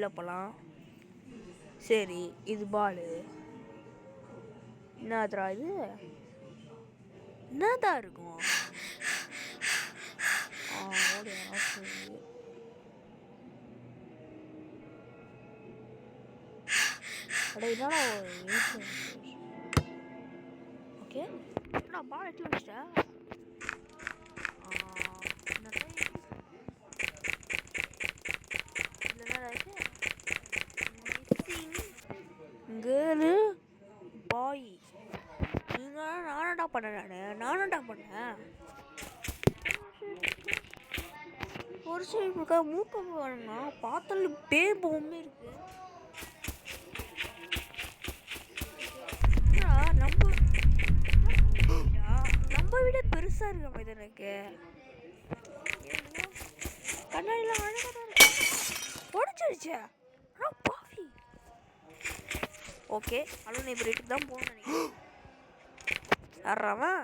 உள்ளே போகலாம். சரி, இது பாலு. என்னதுரா இது? என்னதான் இருக்கும்? ஓகே, நான் பால் எடுத்து வச்சிட்டேன். கேர்ளு பாய், நீங்கள் நானடா பண்ணேன். நானடா பண்ணேன். ஒரு சைடு மூக்க வேணும்னா பார்த்தாலும் பேபமே இருக்கு. நம்ம விட பெருசா இருக்க இது எனக்கு. கண்ணாடிலாம் அழகாக உடச்சிருச்சு. ஓகே, ஹலோ நீ வீட்டுக்கு தான் போகணும் நினைக்கிறேன். யாராவன்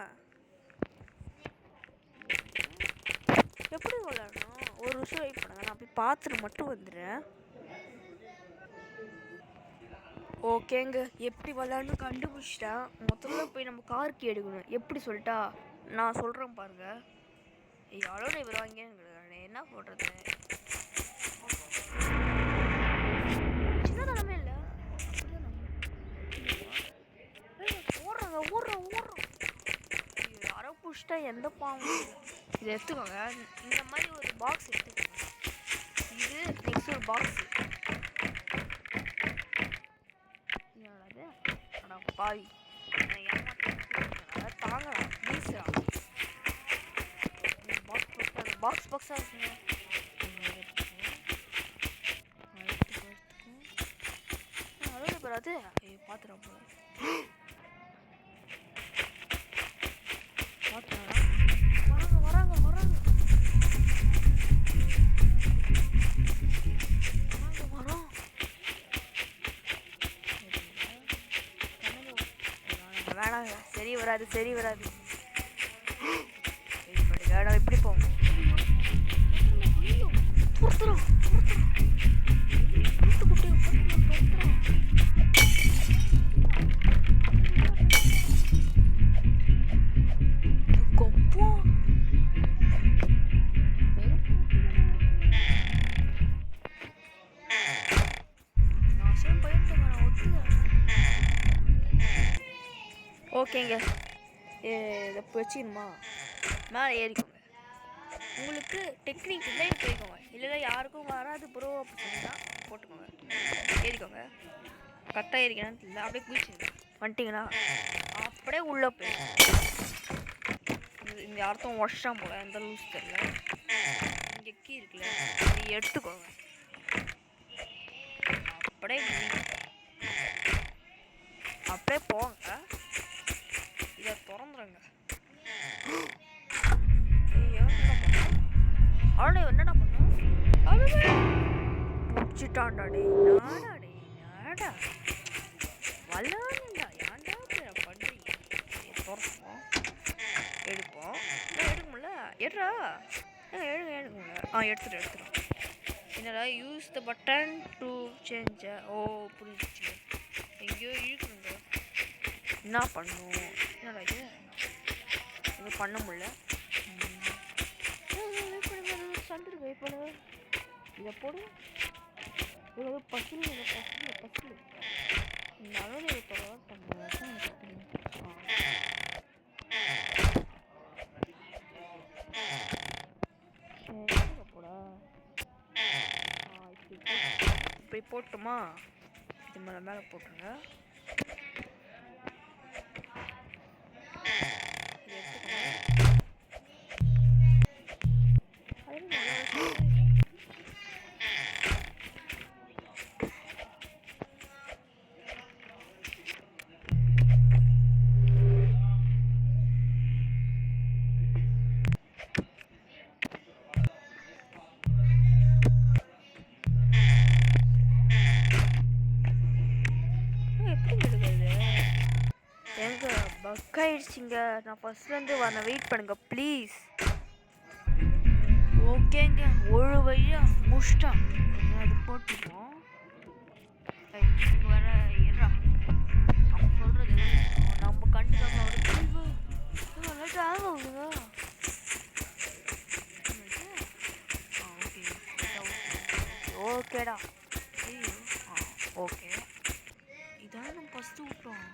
எப்படி விளையாடணும்? ஒரு விஷயம் வெயிட் பண்ணுங்க, நான் போய் பார்த்துட்டு மட்டும் வந்துடுறேன். ஓகேங்க, எப்படி விளையாடணும் கண்டுபிடிச்சிட்டேன். முதல்ல போய் நம்ம கார் கீ எடுக்கணும். எப்படி சொல்லிட்டா நான் சொல்கிறேன் பாருங்க. எவ்வளோ நீ வருவாங்க என்ன போடுறது? சின்ன நிலமே இல்லை. ஓடுறோம் யாரோ புடிச்சிட்டா எந்த பாவம். இதை எடுத்துக்கோங்க. இந்த மாதிரி ஒரு பாக்ஸ் எடுத்துக்கோங்க. இது நெக்ஸ்ட் ஒரு பாக்ஸ். பாவி தாங்கலாம் ப்ளீஸ்ரா. பாக்ஸ் பாக்ஸாக இருக்குங்க. அவ்வளோ வராது. பார்த்துடா போல வராங்க வரோம். வேணாங்க, சரி வராது. வேணாம், இப்படி போவோம். ஓகேங்க, இதை வச்சுக்கணுமா? மேலே ஏறிக்கோங்க. உங்களுக்கு டெக்னிக் இல்லை போய்க்கோங்க. இல்லைன்னா யாருக்கும் வராது ப்ரோ அப்படின்னா போட்டுக்கோங்க. ஏறிக்கோங்க. கரெக்டாக ஏறிக்கணும்னு இல்லை, அப்படியே குளிச்சுங்க. வந்துட்டிங்கன்னா அப்படியே உள்ளே போயிடும். இந்த அர்த்தம் வருஷம் போல் எந்த லூஸ் தெரியல. இங்கே கீ இருக்குல்ல, நீ எடுத்துக்கோங்க. அப்படியே போங்க. இதை திறந்துருங்க. அவளை என்னடா பண்ணும்? பிடிச்சிட்டான்டா. டே நாடா வல்லாண்டா ஏன்டா பண்ணுறீங்க? திறப்போம், எடுப்போம். எடுக்க முடியல. எடுறா, எடுக்க முடியல. எடுத்துடும். என்னடா use the button to change. ஓ புரிஞ்சிச்சு. எங்கேயோ இழுக்கணுங்க. என்ன பண்ணும்? என்னடா இது பண்ண முடியல. சண்டை வெயிட் பண்ணுங்க. இதை போடு. இவ்வளோ பசில் இருந்தாலும் இதை தொடர்பு பண்ணுங்க. போடா இப்படி போட்டுமா? இது மேலே போட்டுருங்க. பக் ஆயிடுச்சிங்க. நான் ஃபர்ஸ்ட்லேருந்து வரேன், வெயிட் பண்ணுங்க ப்ளீஸ். ஓகேங்க, ஒரு வழியாக முடிச்சிட்டோம். அது போட்டுப்போம். ஓகேடா. ஐயோ. ஓகே. இதான நம்ம ஃபஸ்ட்டு விட்டோம்.